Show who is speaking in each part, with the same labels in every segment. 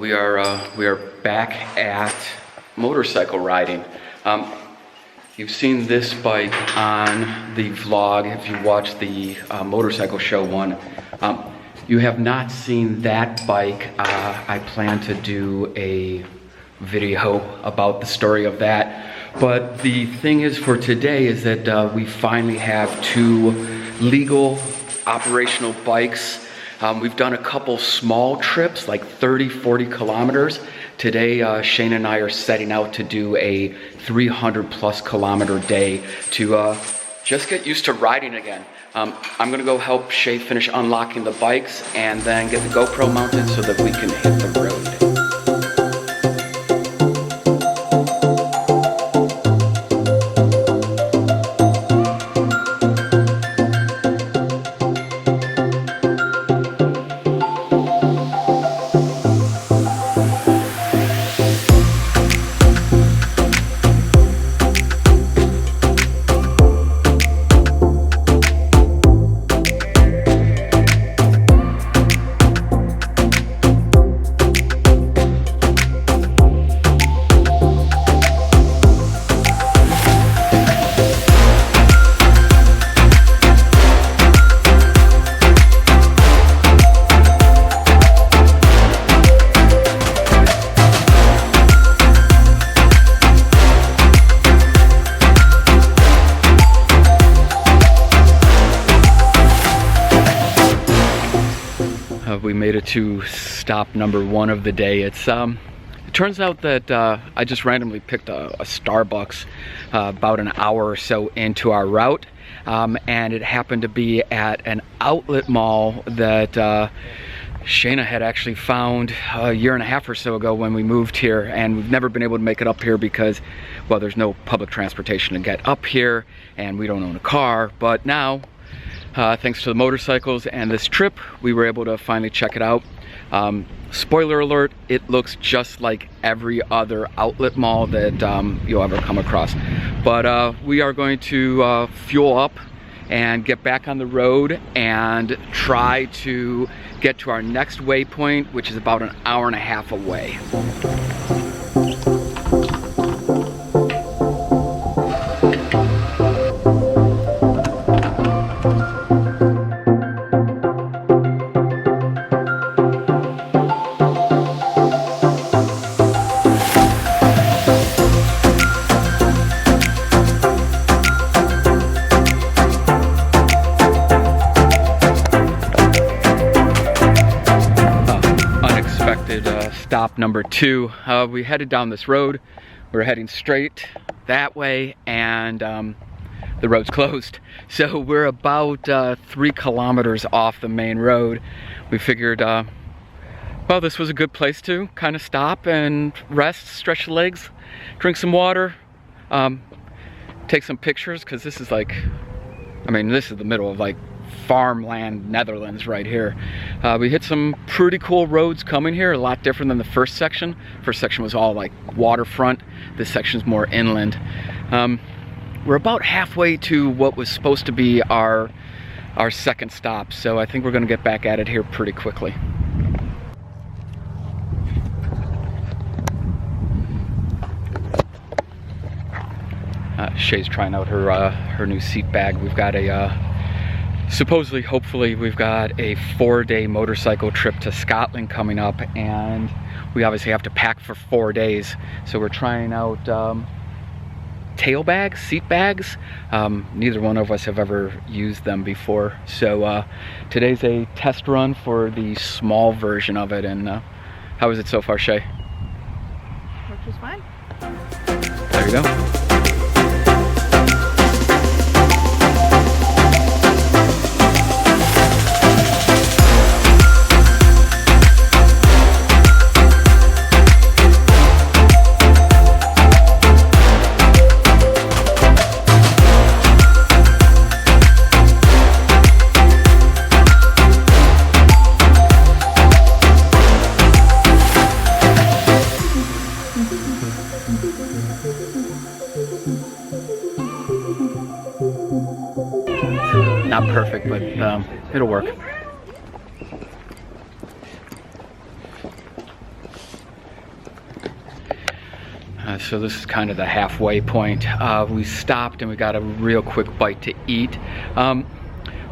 Speaker 1: we are back at motorcycle riding. You've seen this bike on the vlog if you watched the motorcycle show one. You have not seen that bike. I plan to do a video about the story of that. But the thing is for today is that we finally have two legal operational bikes. We've done a couple small trips, like 30, 40 kilometers. Today, Shane and I are setting out to do a 300 plus kilometer day to just get used to riding again. I'm gonna go help Shay finish unlocking the bikes and then get the GoPro mounted so that we can hit the road. We made it to stop number one of the day. It turns out that I just randomly picked a Starbucks about an hour or so into our route, and it happened to be at an outlet mall that Shayna had actually found a year and a half or so ago when we moved here, and we've never been able to make it up here because, well, there's no public transportation to get up here, and we don't own a car. But now, thanks to the motorcycles and this trip, we were able to finally check it out. Spoiler alert, it looks just like every other outlet mall that you'll ever come across. But we are going to fuel up and get back on the road and try to get to our next waypoint, which is about an hour and a half away. Stop number two. We headed down this road. We're heading straight that way, and the road's closed. So we're about 3 kilometers off the main road. We figured, well, this was a good place to kind of stop and rest, stretch the legs, drink some water, take some pictures, because this is like, I mean, this is the middle of like farmland Netherlands right here. We hit some pretty cool roads coming here, a lot different than the first section. First section was all like waterfront. This section's more inland. We're about halfway to what was supposed to be our second stop, so I think we're gonna get back at it here pretty quickly. Shay's trying out her new seat bag. We've got a supposedly, hopefully, we've got a 4-day motorcycle trip to Scotland coming up, and we obviously have to pack for 4 days. So we're trying out tail bags, seat bags. Neither one of us have ever used them before. So today's a test run for the small version of it. And how is it so far, Shay?
Speaker 2: Works just fine.
Speaker 1: There you go. Not perfect, but it'll work. So this is kind of the halfway point. We stopped and we got a real quick bite to eat.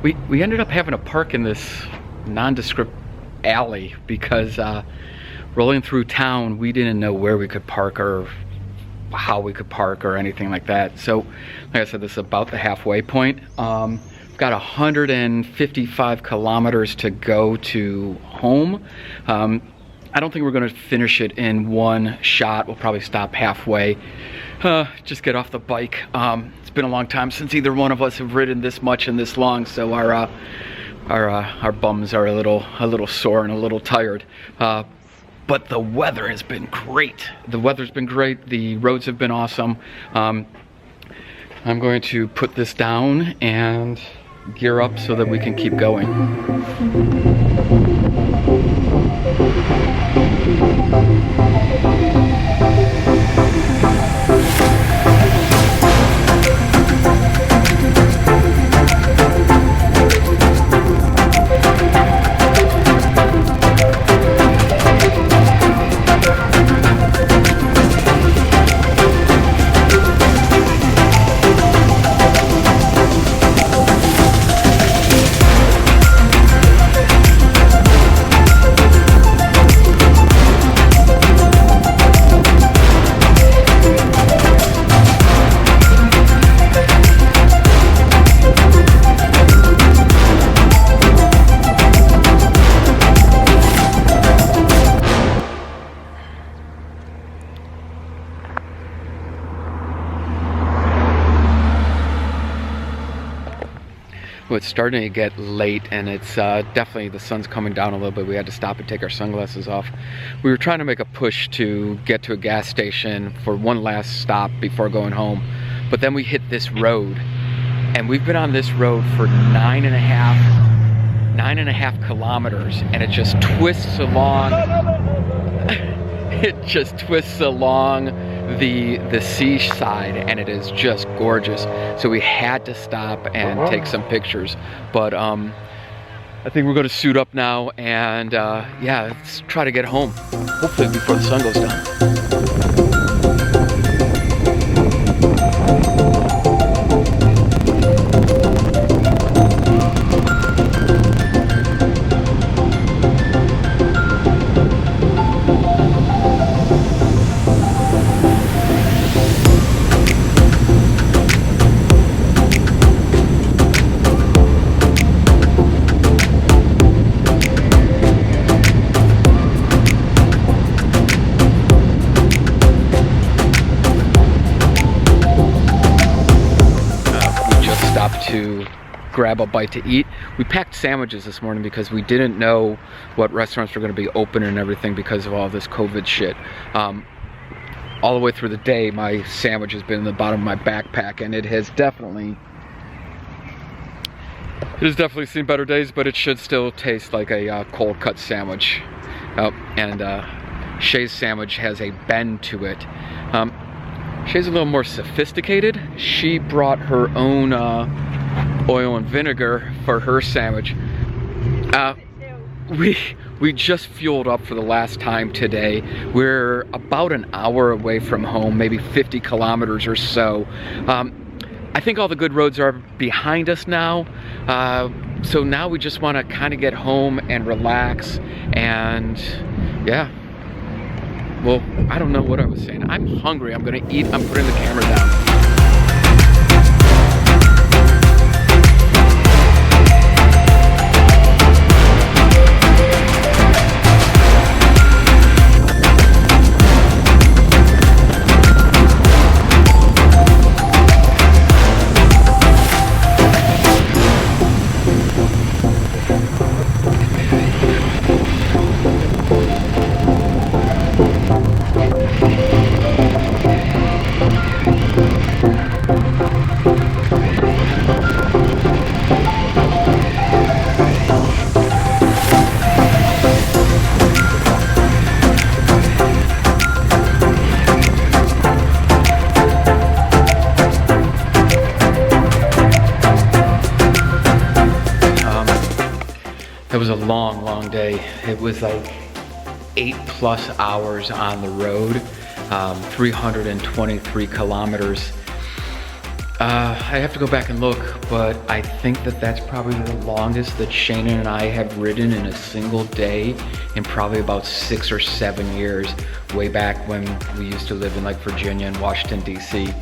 Speaker 1: We ended up having to park in this nondescript alley because rolling through town, we didn't know where we could park or how we could park or anything like that. So like I said, this is about the halfway point. We've got 155 kilometers to go to home. I don't think we're going to finish it in one shot. We'll probably stop halfway, just get off the bike. It's been a long time since either one of us have ridden this much and this long, so our bums are a little sore and a little tired. But the weather has been great. The weather's been great. The roads have been awesome. I'm going to put this down and gear up so that we can keep going. Well, it's starting to get late and it's definitely, the sun's coming down a little bit. We had to stop and take our sunglasses off. We were trying to make a push to get to a gas station for one last stop before going home. But then we hit this road and we've been on this road for 9.5 kilometers and it just twists along. It just twists along the seaside and it is just gorgeous. So we had to stop and take some pictures. But I think we're going to suit up now and yeah, let's try to get home. Hopefully before the sun goes down. To grab a bite to eat. We packed sandwiches this morning because we didn't know what restaurants were going to be open and everything because of all this COVID shit. All the way through the day, my sandwich has been in the bottom of my backpack, and it has definitely seen better days, but it should still taste like a cold cut sandwich. Shay's sandwich has a bend to it. Shay's a little more sophisticated. She brought her own oil and vinegar for her sandwich. We just fueled up for the last time today. We're about an hour away from home, maybe 50 kilometers or so. I think all the good roads are behind us now. So now we just want to kind of get home and relax and yeah. Well, I don't know what I was saying. I'm hungry. I'm gonna eat. I'm putting the camera down. It was a long day. It was like 8+ hours on the road. 323 kilometers. I have to go back and look, but I think that that's probably the longest that Shannon and I have ridden in a single day in probably about 6 or 7 years, way back when we used to live in like Virginia and Washington, D.C.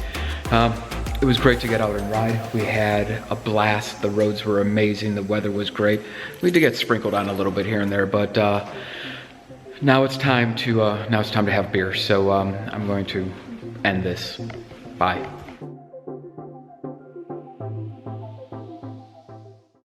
Speaker 1: It was great to get out and ride. We had a blast. The roads were amazing. The weather was great. We did get sprinkled on a little bit here and there, but now it's time to have beer. So I'm going to end this. Bye.